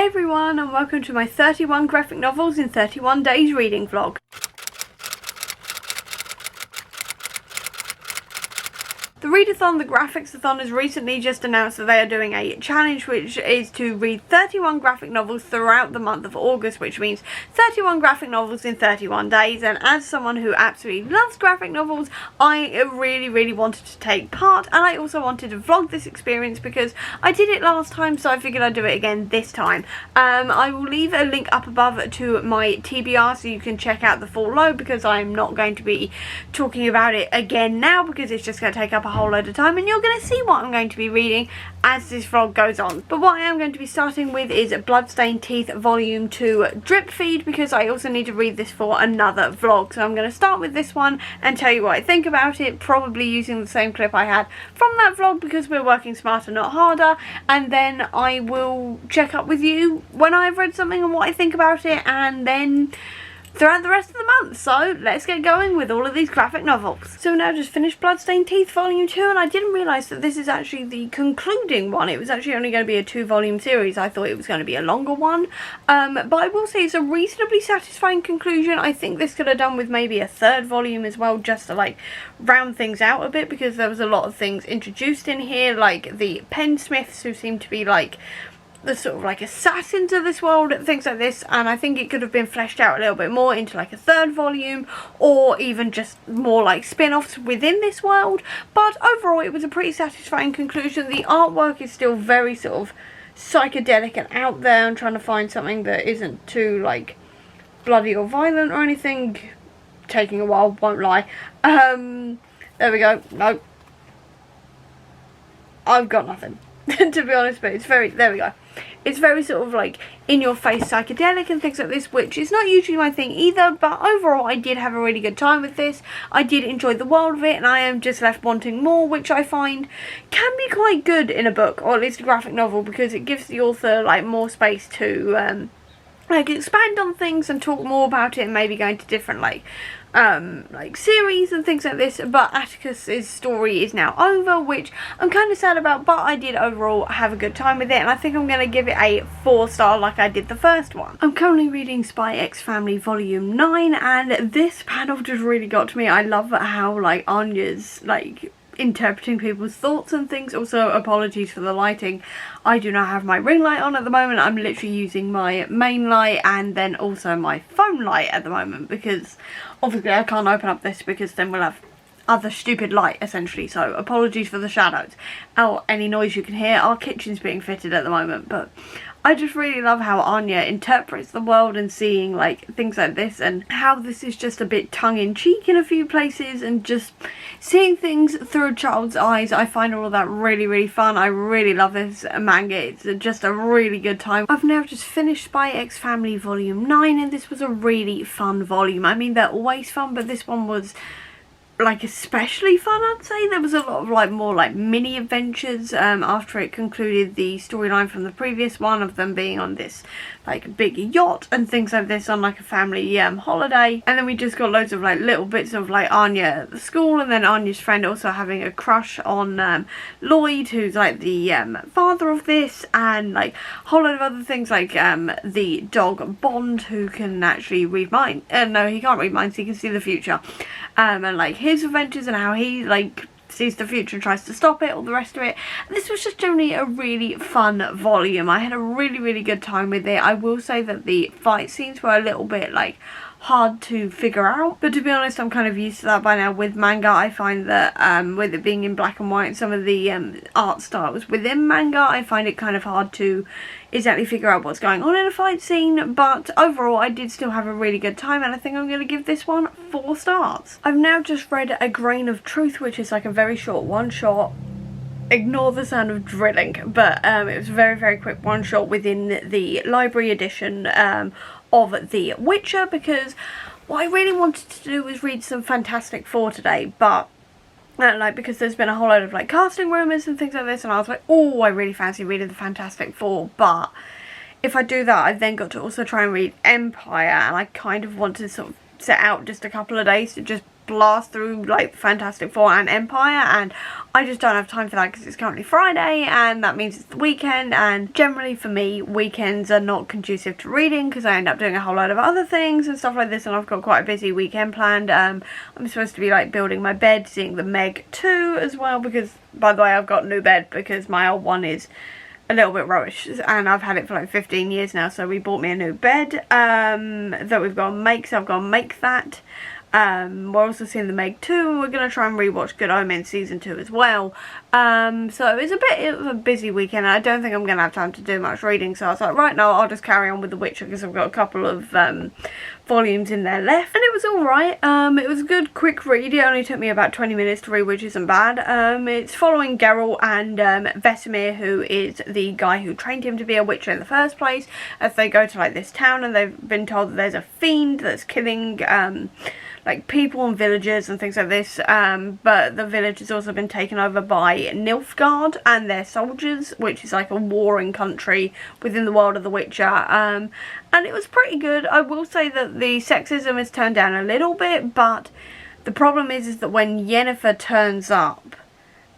Hey everyone, and welcome to my 31 graphic novels in 31 days reading vlog. The Readathon, the Graphics-a-thon, has recently just announced that they are doing a challenge which is to read 31 graphic novels throughout the month of August, which means 31 graphic novels in 31 days. And as someone who absolutely loves graphic novels, I really wanted to take part, and I also wanted to vlog this experience because I did it last time, so I figured I'd do it again this time. I will leave a link up above to my TBR so you can check out the full load, because I'm not going to be talking about it again now because it's just going to take up a whole load of time, and you're going to see what I'm going to be reading as this vlog goes on. But what I am going to be starting with is Bloodstained Teeth Volume 2 Drip Feed, because I also need to read this for another vlog. So I'm going to start with this one and tell you what I think about it, probably using the same clip I had from that vlog because we're working smarter not harder, and then I will check up with you when I've read something and what I think about it, and then throughout the rest of the month. So let's get going with all of these graphic novels. So now just finished Bloodstained Teeth Volume 2, and I didn't realise that this is actually the concluding one. It was actually only going to be a 2-volume series. I thought it was going to be a longer one. But I will say it's a reasonably satisfying conclusion. I think this could have done with maybe a 3rd volume as well, just to like round things out a bit, because there was a lot of things introduced in here, like the Pensmiths, who seem to be like the sort of like assassins of this world, things like this, and I think it could have been fleshed out a little bit more into like a 3rd volume, or even just more like spin-offs within this world. But overall it was a pretty satisfying conclusion. The artwork is still very sort of psychedelic and out there, and trying to find something that isn't too like bloody or violent or anything. Taking a while, won't lie. There we go. No, I've got nothing to be honest, but it's very, there we go. It's very sort of like in-your-face psychedelic and things like this, which is not usually my thing either, but overall I did have a really good time with this. I did enjoy the world of it, and I am just left wanting more, which I find can be quite good in a book, or at least a graphic novel, because it gives the author like more space to like expand on things and talk more about it, and maybe go into different like series and things like this. But Atticus's story is now over, which I'm kind of sad about, but I did overall have a good time with it, and I think I'm going to give it a 4-star like I did the first one. I'm currently reading Spy X Family Volume 9, and this panel just really got to me. I love how like Anya's like interpreting people's thoughts and things. Also, apologies for the lighting. I do not have my ring light on at the moment. I'm literally using my main light and then also my phone light at the moment, because obviously I can't open up this because then we'll have other stupid light essentially. So apologies for the shadows or any noise you can hear. Our kitchen's being fitted at the moment, but I just really love how Anya interprets the world and seeing like things like this, and how this is just a bit tongue-in-cheek in a few places, and just seeing things through a child's eyes. I find all of that really fun. I really love this manga. It's just a really good time. I've now just finished Spy X Family Volume 9, and this was a really fun volume. I mean, they're always fun, but this one was like especially fun, I'd say. There was a lot of like more like mini adventures after it concluded the storyline from the previous one of them being on this like big yacht and things like this on like a family holiday. And then we just got loads of like little bits of like Anya at the school, and then Anya's friend also having a crush on Lloyd, who's like the father of this, and like a whole lot of other things like the dog Bond, who can actually read minds. No, he can't read minds, he can see the future. And like his adventures and how he like sees the future and tries to stop it, all the rest of it. This was just generally a really fun volume. I had a really good time with it. I will say that the fight scenes were a little bit like hard to figure out, but to be honest I'm kind of used to that by now with manga. I find that with it being in black and white, some of the art styles within manga, I find it kind of hard to exactly figure out what's going on in a fight scene. But overall I did still have a really good time, and I think I'm going to give this one 4 stars. I've now just read A Grain of Truth, which is like a very short one-shot. Ignore the sound of drilling, but it was a very quick one-shot within the library edition of The Witcher, because what I really wanted to do was read some Fantastic Four today, but like because there's been a whole load of like casting rumours and things like this, and I was like, oh, I really fancy reading the Fantastic Four, but if I do that I've then got to also try and read Empire, and I kind of want to sort of set out just a couple of days to just blast through like Fantastic Four and Empire, and I just don't have time for that because it's currently Friday and that means it's the weekend, and generally for me weekends are not conducive to reading because I end up doing a whole lot of other things and stuff like this, and I've got quite a busy weekend planned. I'm supposed to be like building my bed, seeing the Meg 2 as well, because by the way I've got a new bed because my old one is a little bit rubbish and I've had it for like 15 years now, so we bought me a new bed that we've got to make, so I've got to make that. We're also seeing the Meg 2 and we're going to try and rewatch Good Omens season 2 as well. So it's a bit of a busy weekend. I don't think I'm going to have time to do much reading, so I was like, right, no, I'll just carry on with The Witcher because I've got a couple of volumes in there left, and it was alright. It was a good quick read. It only took me about 20 minutes to read, which isn't bad. It's following Geralt and Vesemir, who is the guy who trained him to be a Witcher in the first place, as they go to like this town and they've been told that there's a fiend that's killing like people and villagers and things like this, but the village has also been taken over by Nilfgaard and their soldiers, which is like a warring country within the world of The Witcher, and it was pretty good. I will say that the sexism is turned down a little bit, but the problem is that when Yennefer turns up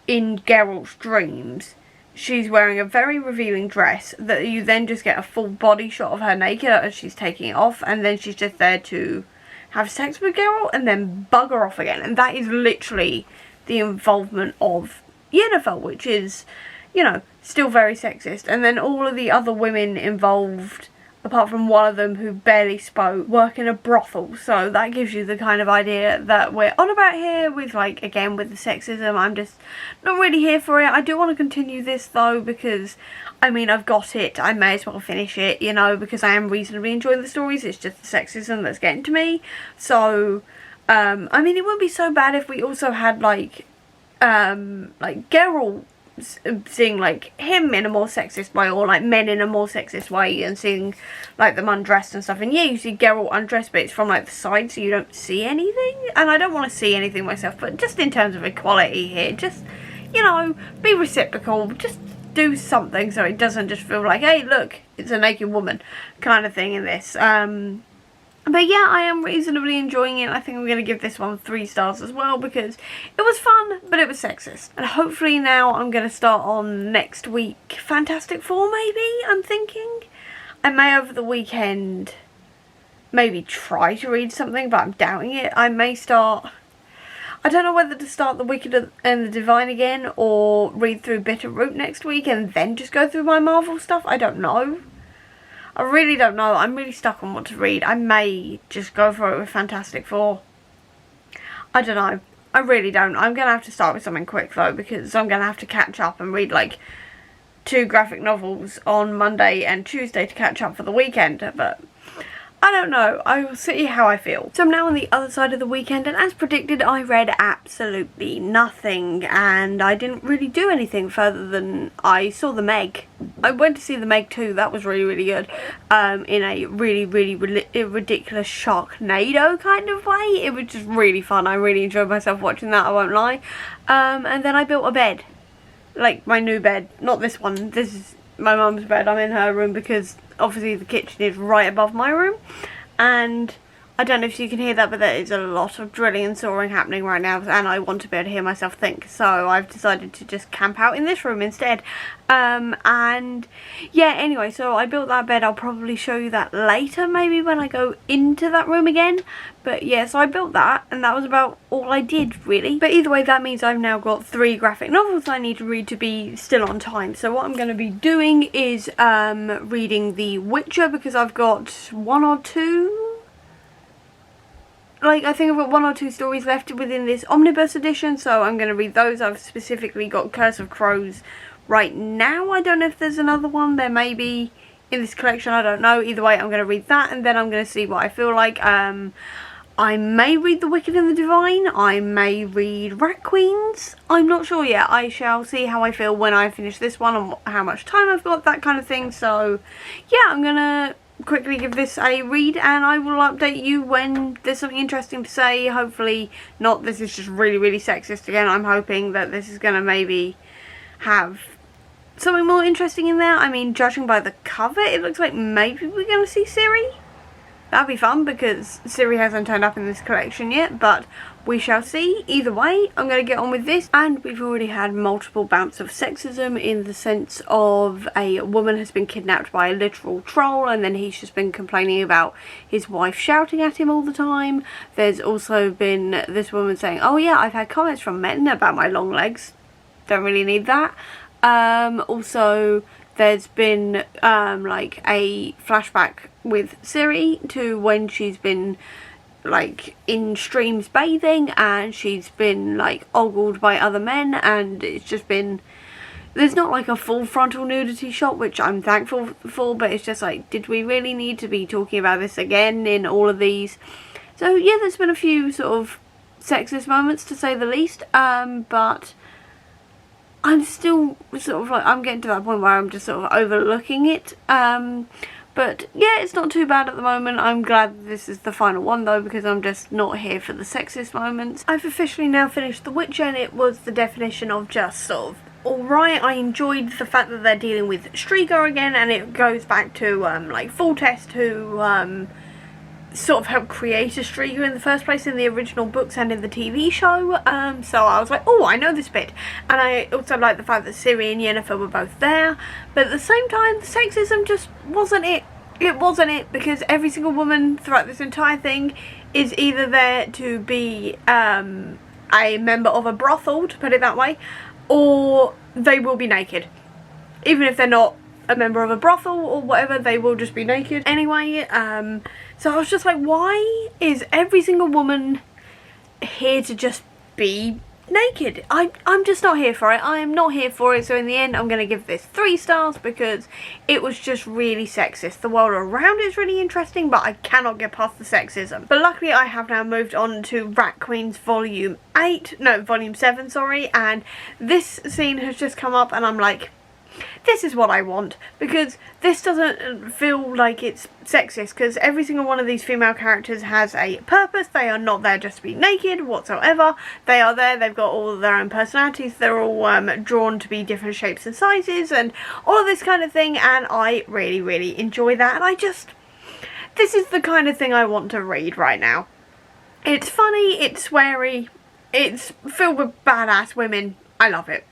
in Geralt's dreams, she's wearing a very revealing dress that you then just get a full body shot of her naked as she's taking it off, and then she's just there to have sex with Geralt and then bugger off again, and that is literally the involvement of Yennefer, which is, you know, still very sexist. And then all of the other women involved, apart from one of them who barely spoke, work in a brothel, so that gives you the kind of idea that we're on about here with, like, again, with the sexism. I'm just not really here for it. I do want to continue this though, because I mean, I've got it, I may as well finish it, you know, because I am reasonably enjoying the stories. It's just the sexism that's getting to me. So I mean, it wouldn't be so bad if we also had like Geralt seeing like him in a more sexist way, or like men in a more sexist way, and seeing like them undressed and stuff. And yeah, you see Geralt undressed, but it's from like the side, so you don't see anything, and I don't want to see anything myself, but just in terms of equality here, just, you know, be reciprocal, just do something so it doesn't just feel like, hey look, it's a naked woman kind of thing in this. But yeah, I am reasonably enjoying it. I think I'm going to give this one 3 stars as well, because it was fun, but it was sexist. And hopefully now I'm going to start on next week Fantastic Four, maybe, I'm thinking. I may over the weekend maybe try to read something, but I'm doubting it. I may start, I don't know whether to start The Wicked and the Divine again, or read through Bitterroot next week and then just go through my Marvel stuff. I don't know. I really don't know. I'm really stuck on what to read. I may just go for it with Fantastic Four. I don't know. I really don't. I'm going to have to start with something quick though, because I'm going to have to catch up and read like 2 graphic novels on Monday and Tuesday to catch up for the weekend. But I don't know. I will see how I feel. So I'm now on the other side of the weekend, and as predicted, I read absolutely nothing, and I didn't really do anything further than I saw the Meg. I went to see the Meg 2. That was really, really good. In a really, really ridiculous Sharknado kind of way. It was just really fun. I really enjoyed myself watching that, I won't lie. And then I built a bed. Like my new bed. Not this one. This is my mum's bed. I'm in her room because obviously the kitchen is right above my room, and I don't know if you can hear that, but there is a lot of drilling and sawing happening right now, and I want to be able to hear myself think, so I've decided to just camp out in this room instead. And yeah, anyway, so I built that bed. I'll probably show you that later, maybe when I go into that room again. But yeah, so I built that, and that was about all I did, really. But either way, that means I've now got 3 graphic novels I need to read to be still on time. So what I'm going to be doing is reading The Witcher, because I've got 1 or 2... like, I think I've got 1 or 2 stories left within this omnibus edition, so I'm going to read those. I've specifically got Curse of Crows right now. I don't know if there's another one. There may be in this collection, I don't know. Either way, I'm going to read that, and then I'm going to see what I feel like. I may read The Wicked and the Divine. I may read Rat Queens. I'm not sure yet. I shall see how I feel when I finish this one and how much time I've got, that kind of thing. So, yeah, I'm going to quickly give this a read, and I will update you when there's something interesting to say. Hopefully not. This is just really, really sexist again. I'm hoping that this is going to maybe have something more interesting in there. I mean, judging by the cover, it looks like maybe we're going to see Ciri. That'd be fun because Ciri hasn't turned up in this collection yet, but we shall see. Either way, I'm going to get on with this. And we've already had multiple bouts of sexism in the sense of a woman has been kidnapped by a literal troll and then he's just been complaining about his wife shouting at him all the time. There's also been this woman saying, oh yeah, I've had comments from men about my long legs. Don't really need that. Also, there's been like a flashback with Ciri to when she's been like in streams bathing and she's been like ogled by other men, and it's just been, there's not like a full frontal nudity shot, which I'm thankful for, but it's just like, did we really need to be talking about this again in all of these? So yeah, there's been a few sort of sexist moments to say the least, but I'm still sort of like, I'm getting to that point where I'm just sort of overlooking it. But yeah, it's not too bad at the moment. I'm glad this is the final one though, because I'm just not here for the sexist moments. I've officially now finished The Witcher, and it was the definition of just sort of alright. I enjoyed the fact that they're dealing with Striga again, and it goes back to like Foltest, who sort of helped create a Striga in the first place in the original books and in the TV show. So I was like, oh, I know this bit. And I also like the fact that Ciri and Yennefer were both there, but at the same time the sexism just wasn't it. It wasn't it, because every single woman throughout this entire thing is either there to be a member of a brothel, to put it that way, or they will be naked. Even if they're not a member of a brothel or whatever, they will just be naked anyway. So I was just like, why is every single woman here to just be naked? I'm just not here for it. I am not here for it. So in the end, I'm going to give this 3 stars because it was just really sexist. The world around is really interesting, but I cannot get past the sexism. But luckily I have now moved on to Rat Queens Volume 7, sorry, and this scene has just come up and I'm like, this is what I want, because this doesn't feel like it's sexist, because every single one of these female characters has a purpose. They are not there just to be naked whatsoever. They are there, they've got all of their own personalities, they're all drawn to be different shapes and sizes and all of this kind of thing, and I really, really enjoy that. And I just, this is the kind of thing I want to read right now. It's funny, it's sweary, it's filled with badass women. I love it.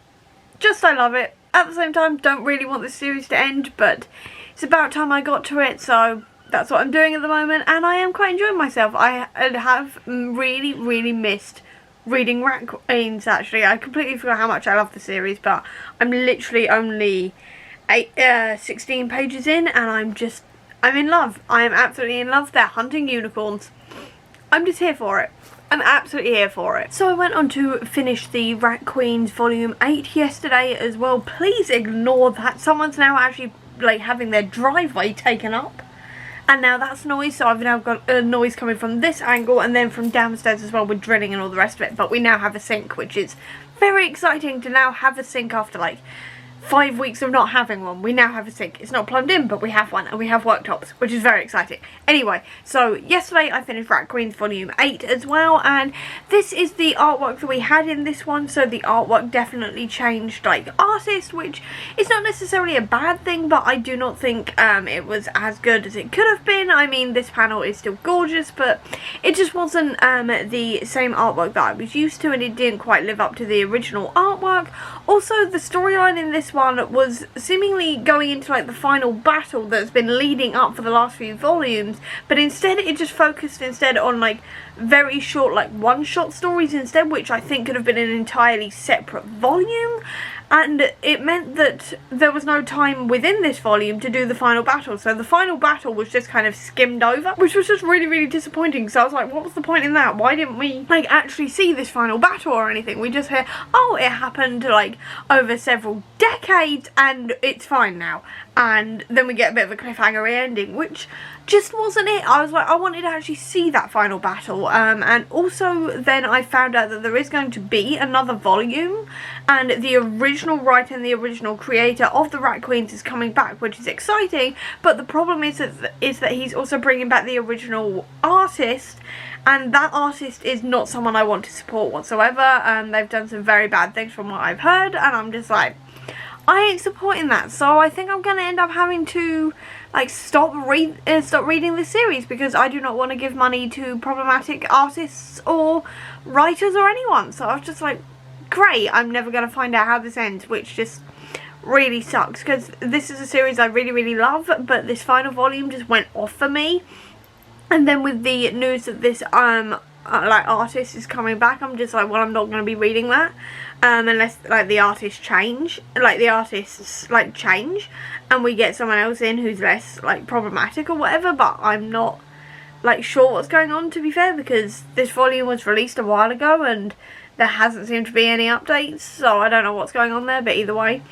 Just, I love it. At the same time, don't really want this series to end, but it's about time I got to it, so that's what I'm doing at the moment, and I am quite enjoying myself. I have really, really missed reading Rat Queens, actually. I completely forgot how much I love the series, but I'm literally only 16 pages in, and I'm in love. I am absolutely in love. They're hunting unicorns. I'm just here for it. I'm absolutely here for it. So I went on to finish the Rat Queens Volume 8 yesterday as well. Please ignore that. Someone's now actually like having their driveway taken up. And now that's noise, so I've now got a noise coming from this angle and then from downstairs as well with drilling and all the rest of it. But we now have a sink, which is very exciting to now have a sink after like 5 weeks of not having one. We now have a sink. It's not plumbed in, but we have one, and we have worktops, which is very exciting. Anyway, so yesterday I finished Rat Queens Volume 8 as well, and this is the artwork that we had in this one. So the artwork definitely changed like artist, which is not necessarily a bad thing, but I do not think it was as good as it could have been. I mean, this panel is still gorgeous, but it just wasn't the same artwork that I was used to, and it didn't quite live up to the original artwork. Also, the storyline in this one was seemingly going into like the final battle that's been leading up for the last few volumes, but instead it just focused on like very short like one-shot stories instead, which I think could have been an entirely separate volume. And it meant that there was no time within this volume to do the final battle. So the final battle was just kind of skimmed over, which was just really, really disappointing. So I was like, what was the point in that? Why didn't we like actually see this final battle or anything? We just hear, oh, it happened like over several decades and it's fine now. And then we get a bit of a cliffhanger ending, which just wasn't it. I was like, I wanted to actually see that final battle. And also then I found out that there is going to be another volume, and the original writer and the original creator of the Rat Queens is coming back, which is exciting. But the problem is that he's also bringing back the original artist, and that artist is not someone I want to support whatsoever. They've done some very bad things from what I've heard, and I'm just like, I ain't supporting that. So I think I'm going to end up having to like stop reading this series, because I do not want to give money to problematic artists or writers or anyone. So I was just like, great, I'm never going to find out how this ends, which just really sucks, because this is a series I really, really love, but this final volume just went off for me. And then with the news that this like artist is coming back, I'm just like, well, I'm not going to be reading that unless like the artists change and we get someone else in who's less like problematic or whatever. But I'm not like sure what's going on, to be fair, because this volume was released a while ago and there hasn't seemed to be any updates, so I don't know what's going on there. But either way,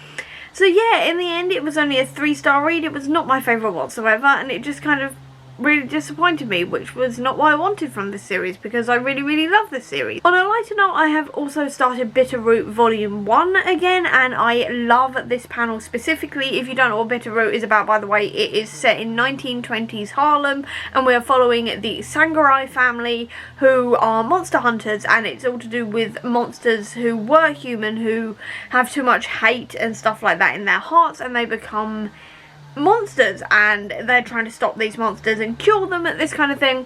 so yeah, in the end it was only a 3-star read. It was not my favourite whatsoever, and it just kind of really disappointed me, which was not what I wanted from this series, because I really, really love this series. On a lighter note, I have also started Bitterroot Volume 1 again, and I love this panel specifically. If you don't know what Bitterroot is about, by the way, it is set in 1920s Harlem, and we are following the Sangarai family, who are monster hunters, and it's all to do with monsters who were human, who have too much hate and stuff like that in their hearts, and they become monsters, and they're trying to stop these monsters and cure them, this kind of thing.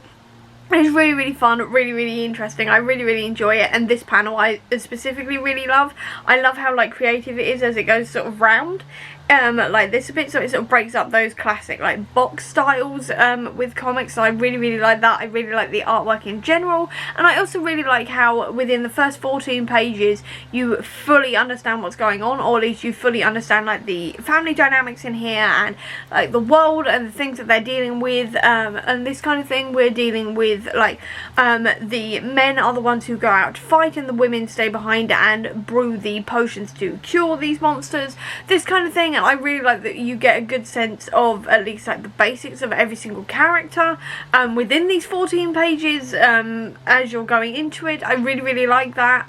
It's really, really fun, really, really interesting. I really, really enjoy it, and this panel I specifically really love. I love how like creative it is as it goes sort of round. Like this a bit, so it sort of breaks up those classic like box styles with comics. So I really, really like that. I really like the artwork in general, and I also really like how within the first 14 pages you fully understand what's going on, or at least you fully understand like the family dynamics in here, and like the world and the things that they're dealing with, and this kind of thing. We're dealing with like the men are the ones who go out to fight, and the women stay behind and brew the potions to cure these monsters, this kind of thing. And I really like that you get a good sense of at least like the basics of every single character within these 14 pages as you're going into it. I really, really like that.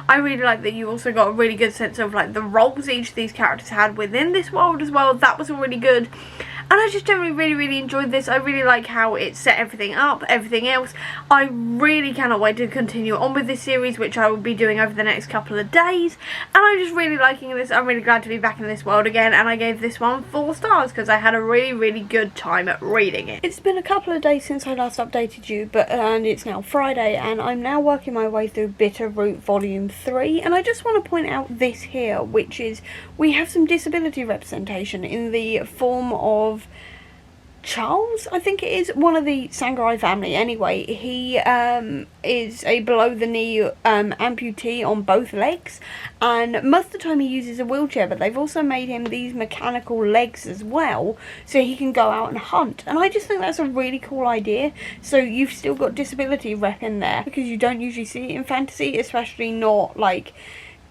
I really like that you also got a really good sense of like the roles each of these characters had within this world as well. That was all really good. And I just generally really, really enjoyed this. I really like how it set everything up, everything else. I really cannot wait to continue on with this series, which I will be doing over the next couple of days. And I'm just really liking this. I'm really glad to be back in this world again. And I gave this one 4 stars because I had a really, really good time at reading it. It's been a couple of days since I last updated you, and it's now Friday, and I'm now working my way through Bitterroot Volume 3. And I just want to point out this here, which is we have some disability representation in the form of Charles, I think it is, one of the Sangarai family. Anyway, he is a below-the-knee amputee on both legs, and most of the time he uses a wheelchair, but they've also made him these mechanical legs as well, so he can go out and hunt. And I just think that's a really cool idea. So you've still got disability rep in there, because you don't usually see it in fantasy, especially not like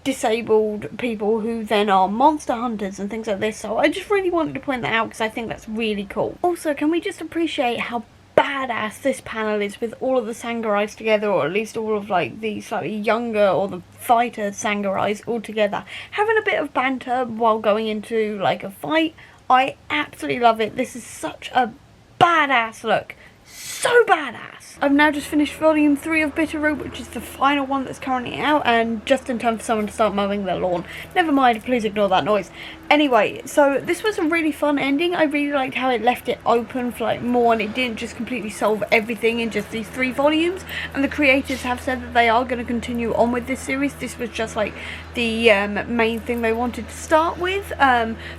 disabled people who then are monster hunters and things like this. So I just really wanted to point that out because I think that's really cool. Also, can we just appreciate how badass this panel is with all of the Sangarais together, or at least all of like the slightly younger or the fighter Sangarais all together, having a bit of banter while going into like a fight. I absolutely love it. This is such a badass look. So badass. I've now just finished Volume 3 of Bitterroot, which is the final one that's currently out, and just in time for someone to start mowing their lawn. Never mind, please ignore that noise. Anyway, so this was a really fun ending. I really liked how it left it open for like more, and it didn't just completely solve everything in just these 3 volumes. And the creators have said that they are going to continue on with this series. This was just like the main thing they wanted to start with.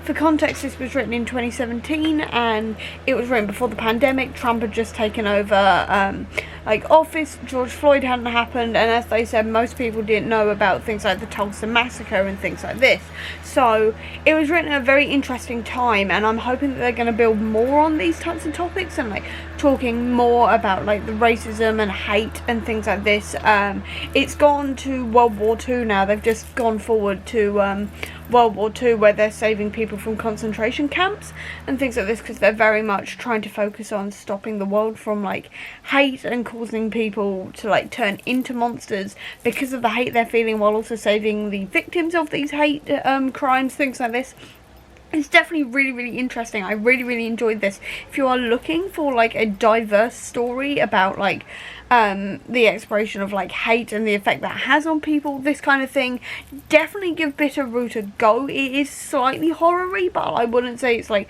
For context, this was written in 2017, and it was written before the pandemic. Trump had just taken over like office, George Floyd hadn't happened, and as they said, most people didn't know about things like the Tulsa Massacre and things like this. So it was written at a very interesting time, and I'm hoping that they're going to build more on these types of topics and like talking more about like the racism and hate and things like this. It's gone to World War II now. They've just gone forward to World War II, where they're saving people from concentration camps and things like this, because they're very much trying to focus on stopping the world from like hate and causing people to like turn into monsters because of the hate they're feeling, while also saving the victims of these hate crimes, things like this. It's definitely really, really interesting. I really, really enjoyed this. If you are looking for like a diverse story about like the exploration of like hate and the effect that has on people, this kind of thing, definitely give Bitterroot a go. It is slightly horror-y, but I wouldn't say it's like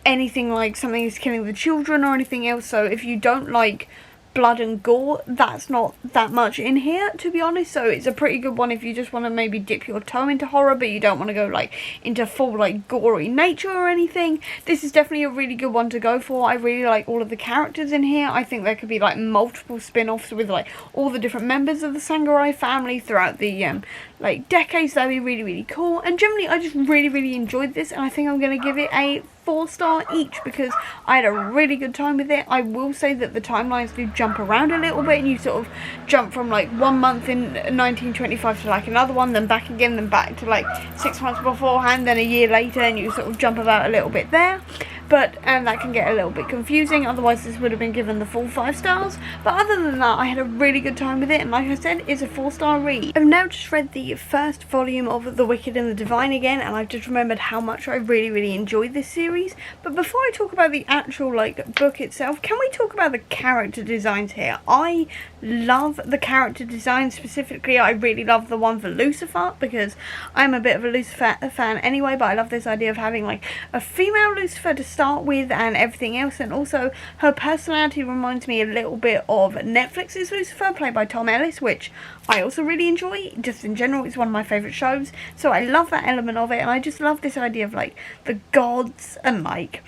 anything like something is killing the children or anything else. So if you don't like blood and gore, that's not that much in here, to be honest. So it's a pretty good one if you just want to maybe dip your toe into horror, but you don't want to go like into full like gory nature or anything. This is definitely a really good one to go for. I really like all of the characters in here. I think there could be like multiple spin-offs with like all the different members of the Sangorai family throughout the like decades. That'd be really, really cool. And generally I just really enjoyed this, and I think I'm going to give it a 4-star each because I had a really good time with it. I will say that the timelines do jump around a little bit, and you sort of jump from like 1 month in 1925 to like another one, then back again, then back to like 6 months beforehand, then a year later, and you sort of jump about a little bit there. But that can get a little bit confusing, otherwise this would have been given the full 5 stars. But other than that, I had a really good time with it, and like I said, it's a 4-star read. I've now just read the first volume of The Wicked and the Divine again, and I've just remembered how much I really enjoyed this series. But before I talk about the actual like book itself, can we talk about the character designs here? I love the character design. Specifically, I really love the one for Lucifer, because I'm a bit of a Lucifer fan anyway, but I love this idea of having like a female Lucifer to start with and everything else. And also her personality reminds me a little bit of Netflix's Lucifer, played by Tom Ellis, which I also really enjoy. Just in general, it's one of my favourite shows, so I love that element of it. And I just love this idea of like the gods and like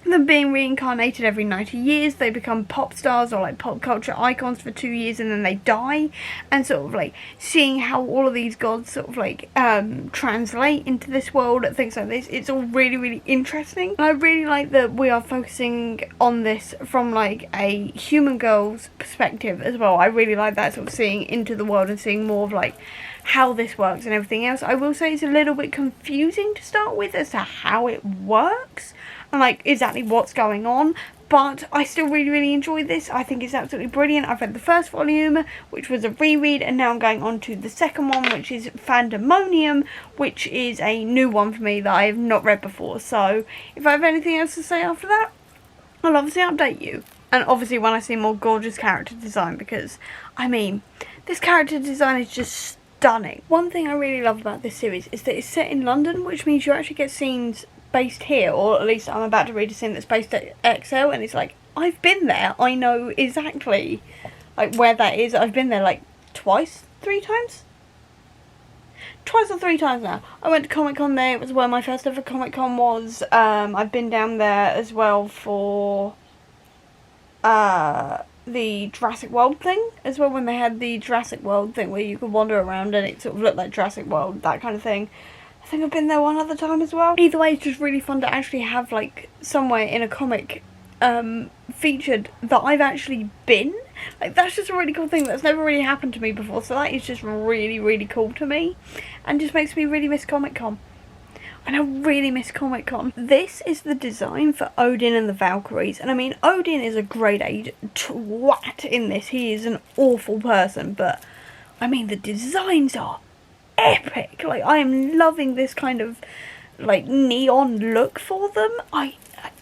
them being reincarnated every 90 years. They become pop stars or like pop culture icons for 2 years and then they die, and sort of like seeing how all of these gods sort of like translate into this world, things like this. It's all really interesting, and I really like that we are focusing on this from like a human girl's perspective as well. I really like that, sort of seeing into the world and seeing more of like how this works and everything else. I will say it's a little bit confusing to start with as to how it works and like exactly what's going on, but I still really enjoyed this. I think it's absolutely brilliant. I've read the first volume, which was a reread, and now I'm going on to the second one, which is Fandemonium, which is a new one for me that I have not read before. So if I have anything else to say after that, I'll obviously update you. And obviously when I see more gorgeous character design, because I mean, this character design is just stunning. One thing I really love about this series is that it's set in London, which means you actually get scenes based here, or at least I'm about to read a scene that's based at Excel, and it's like, I've been there, I know exactly like where that is. I've been there like twice or three times now. I went to Comic Con there. It was where my first ever Comic Con was. I've been down there as well for the Jurassic World thing as well, when they had the Jurassic World thing where you could wander around and it sort of looked like Jurassic World, that kind of thing. I think I've been there one other time as well. Either way, it's just really fun to actually have like somewhere in a comic featured that I've actually been. Like, that's just a really cool thing that's never really happened to me before, so that is just really cool to me, and just makes me really miss Comic Con. And I really miss Comic Con. This is the design for Odin and the Valkyries. And I mean, Odin is a grade A twat in this. He is an awful person. But, I mean, the designs are epic. Like, I am loving this kind of, like, neon look for them. I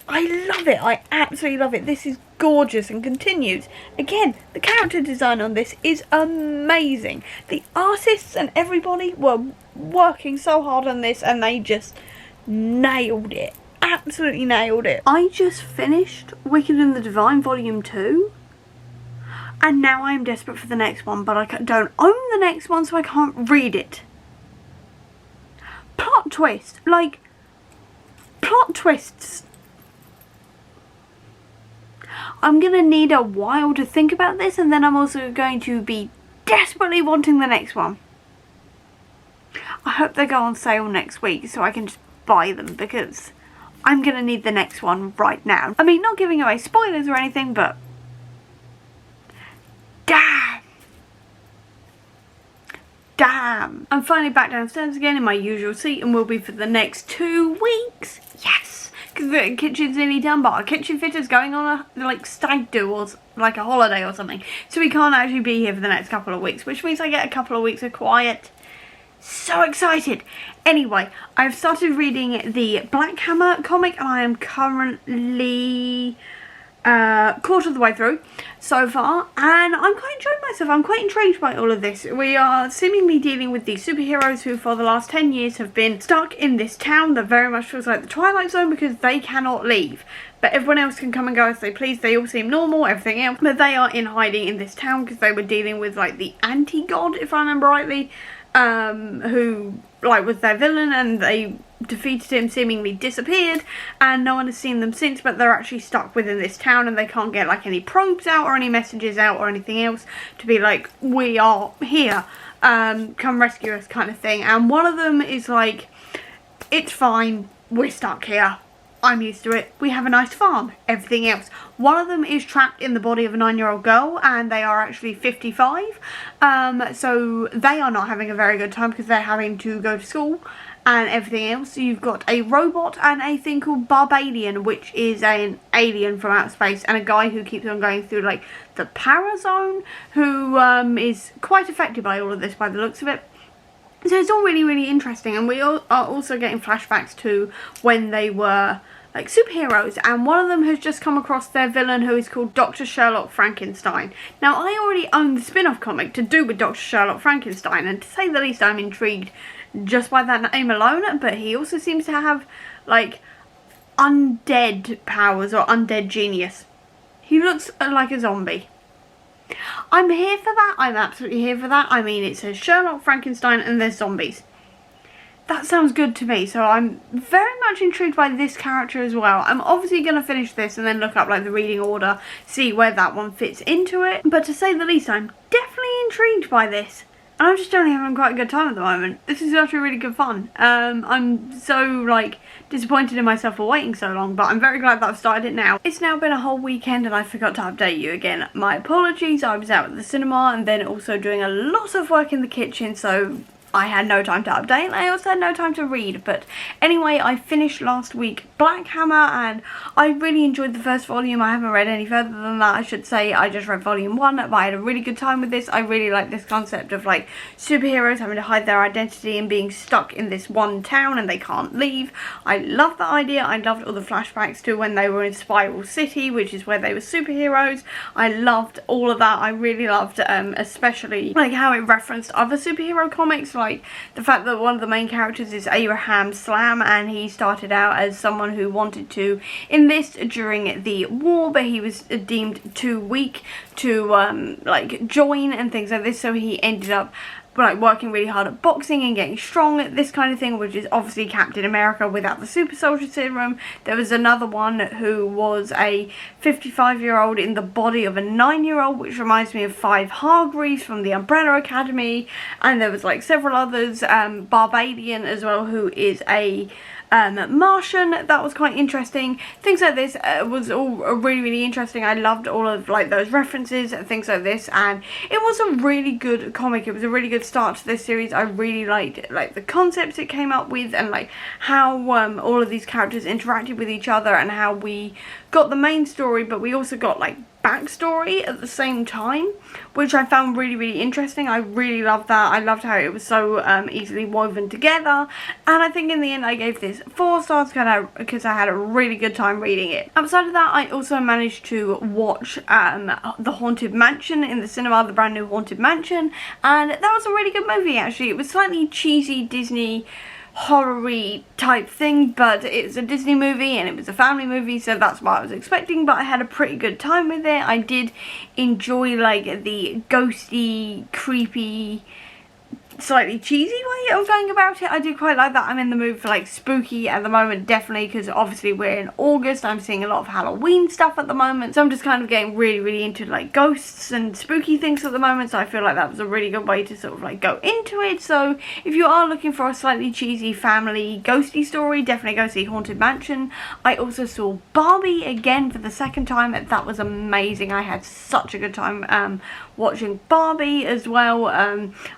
love it. I absolutely love it. This is gorgeous and continues. Again, the character design on this is amazing. The artists and everybody were working so hard on this, and they just nailed it. Absolutely nailed it. I just finished Wicked and the Divine Volume 2. And now I am desperate for the next one, but I don't own the next one, so I can't read it. Plot twist. Like, plot twists. I'm going to need a while to think about this, and then I'm also going to be desperately wanting the next one. I hope they go on sale next week so I can just buy them, because I'm going to need the next one right now. I mean, not giving away spoilers or anything, but damn. I'm finally back downstairs again in my usual seat, and will be for the next 2 weeks. Yes, because the kitchen's nearly done, but our kitchen fitter's going on a like stag do or like a holiday or something, so we can't actually be here for the next couple of weeks, which means I get a couple of weeks of quiet. So excited. Anyway, I've started reading the Black Hammer comic, and I am currently quarter of the way through so far, and I'm quite enjoying myself. I'm quite intrigued by all of this. We are seemingly dealing with these superheroes who for the last 10 years have been stuck in this town that very much feels like the Twilight Zone because they cannot leave. But everyone else can come and go as they please. They all seem normal, everything else. But they are in hiding in this town because they were dealing with like the anti-god, if I remember rightly, who like was their villain, and they defeated him, seemingly disappeared, and no one has seen them since. But they're actually stuck within this town and they can't get like any probes out or any messages out or anything else to be like, we are here, come rescue us kind of thing. And one of them is like, it's fine, we're stuck here, I'm used to it, we have a nice farm, everything else. One of them is trapped in the body of a 9-year-old girl, and they are actually 55, so they are not having a very good time because they're having to go to school and everything else. So you've got a robot and a thing called Barbadian, which is an alien from outer space, and a guy who keeps on going through like the Parazone, who is quite affected by all of this by the looks of it. So it's all really, really interesting, and we are also getting flashbacks to when they were like superheroes, and one of them has just come across their villain, who is called Dr. Sherlock Frankenstein. Now, I already own the spin-off comic to do with Dr. Sherlock Frankenstein, and to say the least, I'm intrigued just by that name alone. But he also seems to have like undead powers or undead genius. He looks like a zombie. I'm here for that. I'm absolutely here for that. I mean, it says Sherlock Frankenstein and there's zombies. That sounds good to me, so I'm very much intrigued by this character as well. I'm obviously going to finish this and then look up like the reading order, see where that one fits into it. But to say the least, I'm definitely intrigued by this. And I'm just generally having quite a good time at the moment. This is actually really good fun. I'm so like disappointed in myself for waiting so long, but I'm very glad that I've started it now. It's now been a whole weekend and I forgot to update you again. My apologies, I was out at the cinema and then also doing a lot of work in the kitchen, so I had no time to update. I also had no time to read. But anyway, I finished last week Black Hammer and I really enjoyed the first volume. I haven't read any further than that, I should say. I just read volume 1, but I had a really good time with this. I really like this concept of like superheroes having to hide their identity and being stuck in this one town and they can't leave. I love that idea. I loved all the flashbacks to when they were in Spiral City, which is where they were superheroes. I loved all of that. I really loved especially like how it referenced other superhero comics, like the fact that one of the main characters is Abraham Slam, and he started out as someone who wanted to enlist during the war, but he was deemed too weak to like join and things like this, so he ended up like working really hard at boxing and getting strong at this kind of thing, which is obviously Captain America without the super soldier serum. There was another one who was a 55-year-old in the body of a 9-year-old, which reminds me of Five Hargreaves from the Umbrella Academy, and there was like several others, Barbadian as well, who is a Martian. That was quite interesting. Things like this was all really, really interesting. I loved all of like those references and things like this, and it was a really good comic. It was a really good start to this series. I really liked like the concepts it came up with, and like how all of these characters interacted with each other, and how we got the main story, but we also got like backstory at the same time, which I found really, really interesting. I really loved that. I loved how it was so easily woven together, and I think in the end I gave this 4 stars because I had a really good time reading it. Outside of that, I also managed to watch The Haunted Mansion in the cinema, the brand new Haunted Mansion, and that was a really good movie actually. It was slightly cheesy Disney horror-y type thing, but it's a Disney movie and it was a family movie, so that's what I was expecting, but I had a pretty good time with it. I did enjoy like the ghosty, creepy, slightly cheesy way of going about it. I do quite like that. I'm in the mood for like spooky at the moment, definitely, because obviously we're in August. I'm seeing a lot of Halloween stuff at the moment, so I'm just kind of getting really, really into like ghosts and spooky things at the moment, so I feel like that was a really good way to sort of like go into it. So if you are looking for a slightly cheesy family ghosty story, definitely go see Haunted Mansion. I also saw Barbie again for the second time. That was amazing. I had such a good time watching Barbie as well.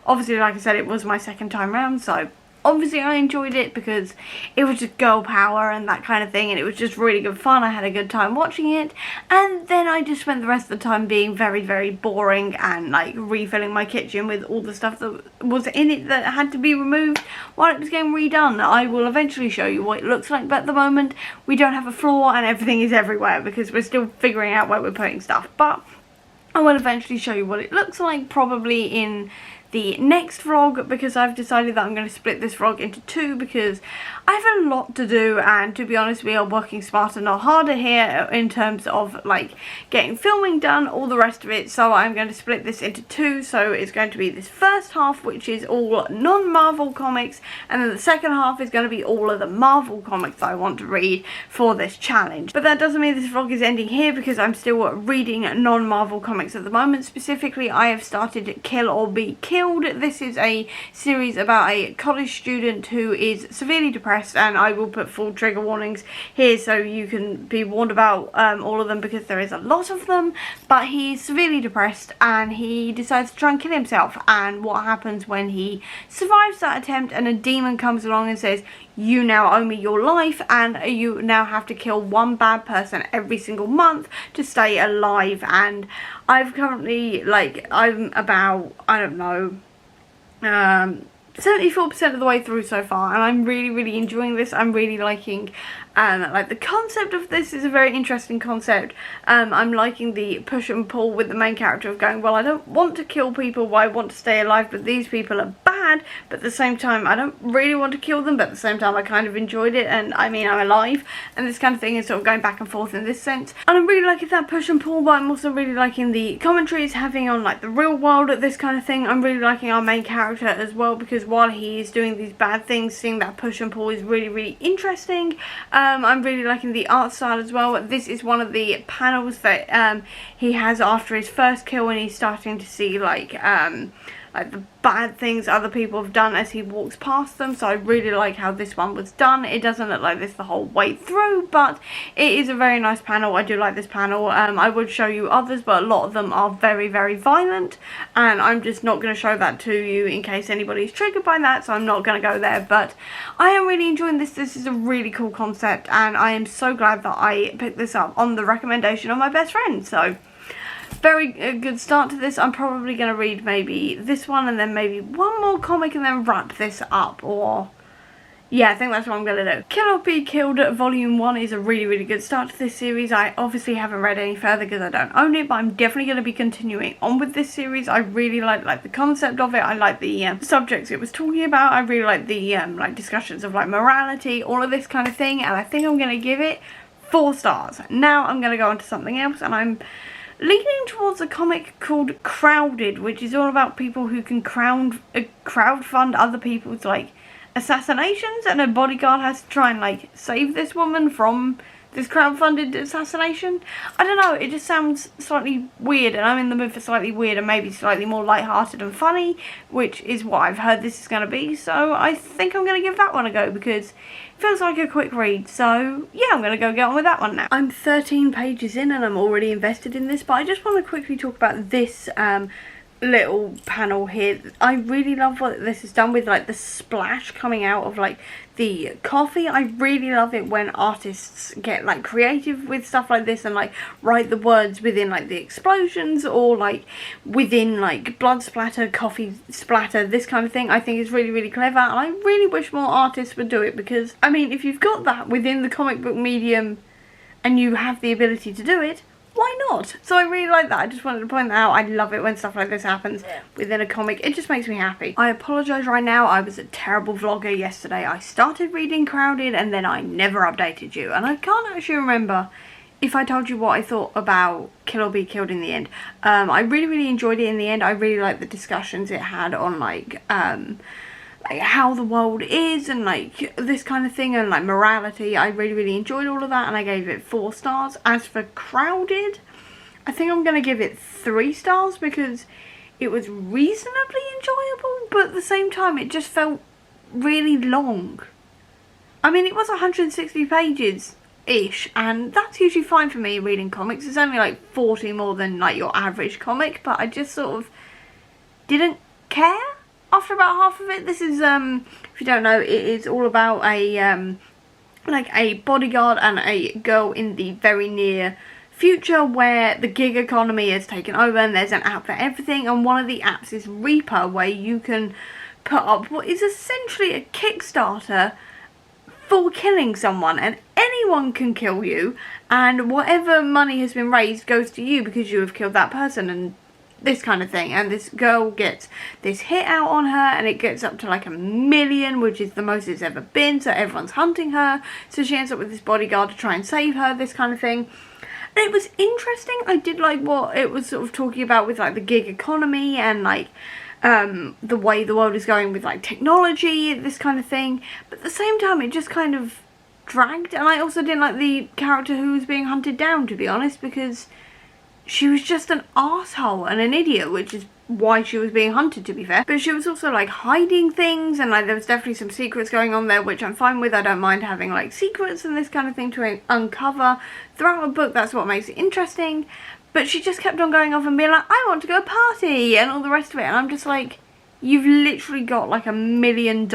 Obviously, like I said, it was my second time round, so Obviously I enjoyed it because it was just girl power and that kind of thing, and it was just really good fun. I had a good time watching it, and then I just spent the rest of the time being very, very boring and like refilling my kitchen with all the stuff that was in it that had to be removed while it was getting redone. I will eventually show you what it looks like, but at the moment we don't have a floor and everything is everywhere because we're still figuring out where we're putting stuff. But I will eventually show you what it looks like, probably in the next vlog, because I've decided that I'm going to split this vlog into two because I have a lot to do, and to be honest, we are working smarter not harder here in terms of like getting filming done, all the rest of it. So I'm going to split this into two. So it's going to be this first half, which is all non-Marvel comics, and then the second half is going to be all of the Marvel comics that I want to read for this challenge. But that doesn't mean this vlog is ending here, because I'm still reading non-Marvel comics at the moment. Specifically, I have started Kill or Be Killed. This is a series about a college student who is severely depressed, and I will put full trigger warnings here so you can be warned about all of them, because there is a lot of them. But he's severely depressed and he decides to try and kill himself, and what happens when he survives that attempt and a demon comes along and says, you now owe me your life, and you now have to kill one bad person every single month to stay alive. And I've currently, like, I'm about, I don't know, 74% of the way through so far, and I'm really, really enjoying this. I'm really liking like the concept of this is a very interesting concept. I'm liking the push and pull with the main character of going, well, I don't want to kill people, but I want to stay alive, but these people are bad, but at the same time I don't really want to kill them, but at the same time I kind of enjoyed it, and I mean, I'm alive, and this kind of thing is sort of going back and forth in this sense. And I'm really liking that push and pull, but I'm also really liking the commentary it's having on like the real world, this kind of thing. I'm really liking our main character as well, because while he is doing these bad things, seeing that push and pull is really, really interesting. I'm really liking the art style as well. This is one of the panels that he has after his first kill, and he's starting to see like the bad things other people have done as he walks past them. So I really like how this one was done. It doesn't look like this the whole way through, but it is a very nice panel. I do like this panel. I would show you others, but a lot of them are very, very violent, and I'm just not going to show that to you in case anybody's triggered by that, so I'm not going to go there. But I am really enjoying this. This is a really cool concept, and I am so glad that I picked this up on the recommendation of my best friend. So very good start to this. I'm probably going to read maybe this one and then maybe one more comic and then wrap this up, or yeah, I think that's what I'm going to do. Kill or Be Killed Volume 1 is a really, really good start to this series. I obviously haven't read any further because I don't own it, but I'm definitely going to be continuing on with this series. I really like the concept of it. I like the subjects it was talking about. I really like the like discussions of like morality, all of this kind of thing, and I think I'm going to give it 4 stars. Now I'm going to go on to something else, and I'm leaning towards a comic called Crowded, which is all about people who can crowdfund other people's like assassinations, and a bodyguard has to try and like save this woman from this crowdfunded assassination. I don't know, it just sounds slightly weird, and I'm in the mood for slightly weird and maybe slightly more lighthearted and funny, which is what I've heard this is going to be. So I think I'm going to give that one a go because it feels like a quick read. So yeah, I'm going to go get on with that one now. I'm 13 pages in and I'm already invested in this, but I just want to quickly talk about this little panel here. I really love what this is done with, like the splash coming out of like the coffee. I really love it when artists get like creative with stuff like this and like write the words within like the explosions, or like within like blood splatter, coffee splatter, this kind of thing. I think it's really, really clever, and I really wish more artists would do it, because I mean, if you've got that within the comic book medium and you have the ability to do it, why not? So I really like that. I just wanted to point that out. I love it when stuff like this happens within a comic. It just makes me happy. I apologise right now. I was a terrible vlogger yesterday. I started reading Crowded and then I never updated you. And I can't actually remember if I told you what I thought about Kill or Be Killed in the end. I really, really enjoyed it in the end. I really liked the discussions it had on like how the world is and like this kind of thing, and like morality. I really, really enjoyed all of that, and I gave it 4 stars. As for Crowded, I think I'm going to give it 3 stars because it was reasonably enjoyable, but at the same time it just felt really long. I mean, it was 160 pages ish, and that's usually fine for me reading comics. It's only like 40 more than like your average comic, but I just sort of didn't care. after about half of it. This is, if you don't know, it is all about a, like a bodyguard and a girl in the very near future where the gig economy has taken over and there's an app for everything, and one of the apps is Reaper, where you can put up what is essentially a Kickstarter for killing someone, and anyone can kill you, and whatever money has been raised goes to you because you have killed that person, and this kind of thing. And this girl gets this hit out on her and it gets up to like 1 million, which is the most it's ever been, so everyone's hunting her, so she ends up with this bodyguard to try and save her, this kind of thing. And it was interesting. I did like what it was sort of talking about with like the gig economy and like the way the world is going with like technology, this kind of thing, but at the same time it just kind of dragged. And I also didn't like the character who was being hunted down, to be honest, because she was just an asshole and an idiot, which is why she was being hunted, to be fair. But she was also like hiding things, and like there was definitely some secrets going on there, which I'm fine with. I don't mind having like secrets and this kind of thing to uncover throughout a book. That's what makes it interesting. But she just kept on going off and being like, I want to go party and all the rest of it, and I'm just like, you've literally got like $1 million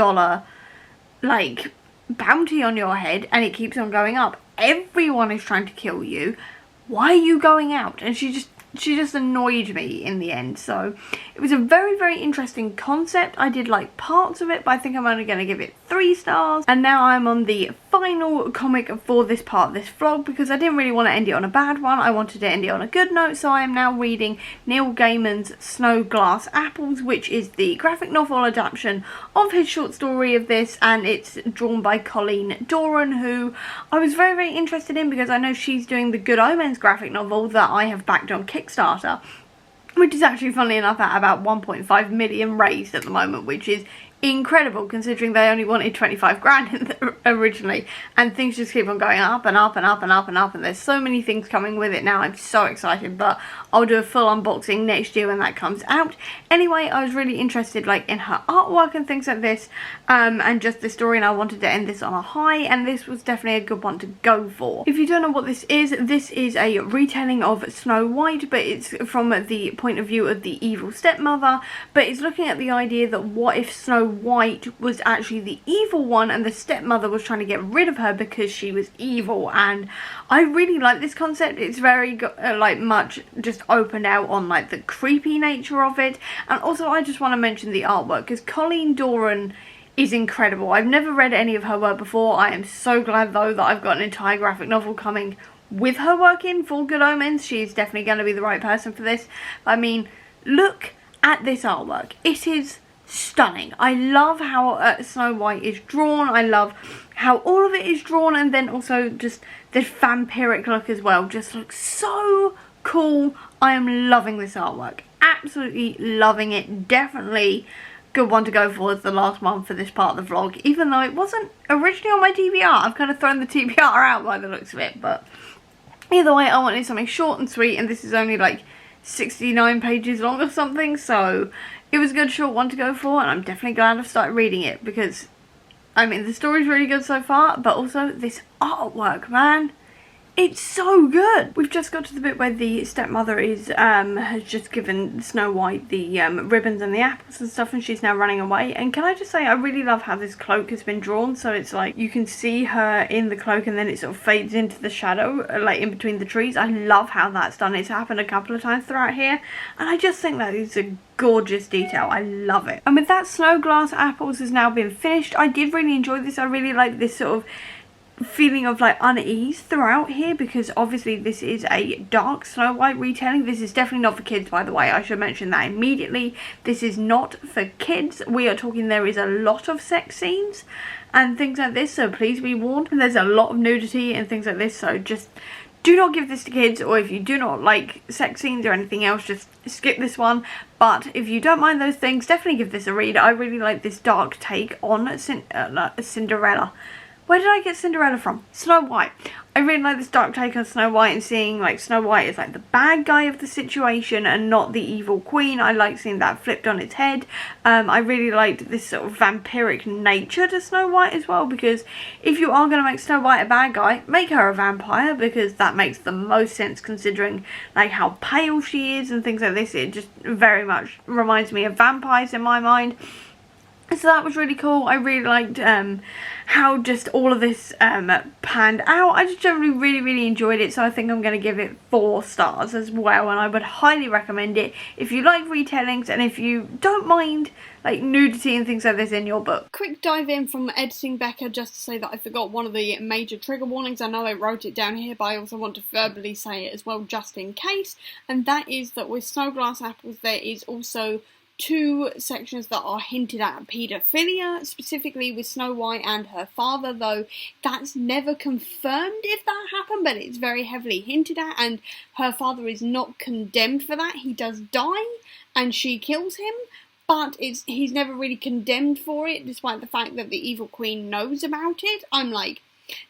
like bounty on your head and it keeps on going up. Everyone is trying to kill you. Why are you going out? And she just annoyed me in the end. So it was a very, very interesting concept. I did like parts of it, but I think I'm only going to give it 3 stars. And now I'm on the final comic for this part of this vlog, because I didn't really want to end it on a bad one. I wanted to end it on a good note, so I am now reading Neil Gaiman's Snow Glass Apples, which is the graphic novel adaptation of his short story of this, and it's drawn by Colleen Doran, who I was very, very interested in because I know she's doing the Good Omens graphic novel that I have backed on Kickstarter, which is actually, funnily enough, at about 1.5 million raised at the moment, which is incredible considering they only wanted 25 grand originally, and things just keep on going up and up and up and up and up, and there's so many things coming with it now. I'm so excited, but I'll do a full unboxing next year when that comes out. Anyway, I was really interested like in her artwork and things like this, and just the story, and I wanted to end this on a high, and this was definitely a good one to go for. If you don't know what this is a retelling of Snow White, but it's from the point of view of the evil stepmother, but it's looking at the idea that what if Snow White was actually the evil one and the stepmother was trying to get rid of her because she was evil. And I really like this concept. It's very like much just opened out on like the creepy nature of it, and also I just want to mention the artwork because Colleen Doran is incredible. I've never read any of her work before. I am so glad though that I've got an entire graphic novel coming with her work in for Good Omens. She's definitely going to be the right person for this. I mean, look at this artwork. It is stunning. I love how Snow White is drawn. I love how all of it is drawn, and then also just this vampiric look as well. Just looks so cool. I am loving this artwork. Absolutely loving it. Definitely good one to go for as the last one for this part of the vlog, even though it wasn't originally on my TBR. I've kind of thrown the TBR out by the looks of it, but either way, I wanted something short and sweet, and this is only like 69 pages long or something, so it was a good short one to go for, and I'm definitely glad I've started reading it because, I mean, the story's really good so far, but also this artwork, man. It's so good. We've just got to the bit where the stepmother is has just given Snow White the ribbons and the apples and stuff, and she's now running away. And can I just say, I really love how this cloak has been drawn, so it's like you can see her in the cloak and then it sort of fades into the shadow, like in between the trees. I love how that's done. It's happened a couple of times throughout here, and I just think that is a gorgeous detail. I love it. And with that, Snow Glass Apples has now been finished. I did really enjoy this. I really like this sort of feeling of like unease throughout here, because obviously this is a dark Snow White retelling. This is definitely not for kids, by the way. I should mention that immediately. This is not for kids. We are talking, there is a lot of sex scenes and things like this, so please be warned. There's a lot of nudity and things like this, so just do not give this to kids, or if you do not like sex scenes or anything else, just skip this one. But if you don't mind those things, definitely give this a read. I really like this dark take on Cinderella. Where did I get Cinderella from? Snow White. I really like this dark take on Snow White and seeing like Snow White as like the bad guy of the situation and not the evil queen. I like seeing that flipped on its head. I really liked this sort of vampiric nature to Snow White as well, because if you are going to make Snow White a bad guy, make her a vampire, because that makes the most sense considering like how pale she is and things like this. It just very much reminds me of vampires in my mind. So that was really cool. I really liked how just all of this panned out. I just generally really enjoyed it, so I think I'm going to give it 4 stars as well, and I would highly recommend it if you like retellings and if you don't mind like nudity and things like this in your book. Quick dive in from Editing Becca, just to say that I forgot one of the major trigger warnings. I know I wrote it down here, but I also want to verbally say it as well just in case, and that is that with Snowglass Apples there is also 2 sections that are hinted at paedophilia, specifically with Snow White and her father, though that's never confirmed if that happened, but it's very heavily hinted at, and her father is not condemned for that. He does die, and she kills him, but he's never really condemned for it, despite the fact that the evil queen knows about it. I'm like,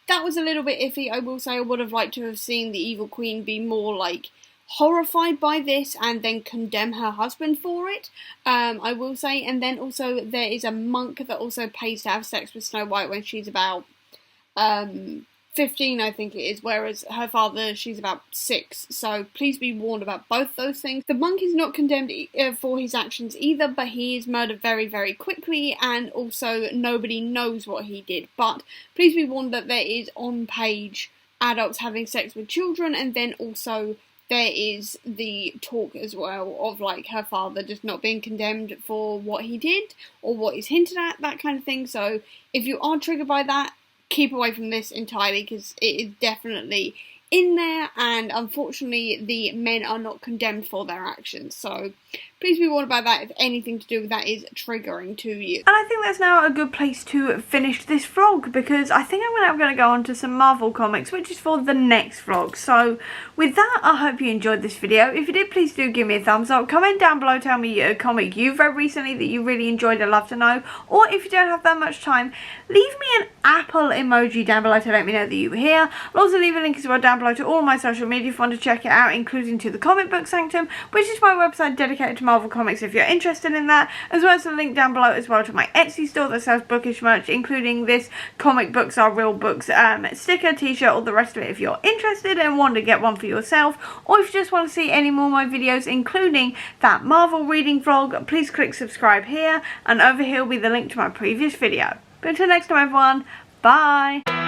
that was a little bit iffy. I will say I would have liked to have seen the evil queen be more like horrified by this and then condemn her husband for it, I will say. And then also there is a monk that also pays to have sex with Snow White when she's about 15, I think it is, whereas her father, she's about 6, so please be warned about both those things. The monk is not condemned for his actions either, but he is murdered very quickly, and also nobody knows what he did. But please be warned that there is on-page adults having sex with children, and then also there is the talk as well of like her father just not being condemned for what he did or what is hinted at, that kind of thing. So if you are triggered by that, keep away from this entirely, because it is definitely in there, and unfortunately the men are not condemned for their actions. So please be warned about that if anything to do with that is triggering to you. And I think that's now a good place to finish this vlog, because I think I'm going to go on to some Marvel comics, which is for the next vlog. So with that, I hope you enjoyed this video. If you did, please do give me a thumbs up. Comment down below, tell me a comic you've read recently that you really enjoyed. I'd love to know. Or if you don't have that much time, leave me an apple emoji down below to let me know that you were here. I'll also leave a link as well down below to all my social media if you want to check it out, including to the Comic Book Sanctum, which is my website dedicated to Marvel Comics if you're interested in that, as well as a link down below as well to my Etsy store that sells bookish merch, including this Comic Books Are Real Books sticker, t-shirt, all the rest of it if you're interested and want to get one for yourself, or if you just want to see any more of my videos, including that Marvel reading vlog, please click subscribe here, and over here will be the link to my previous video. But until next time everyone, bye!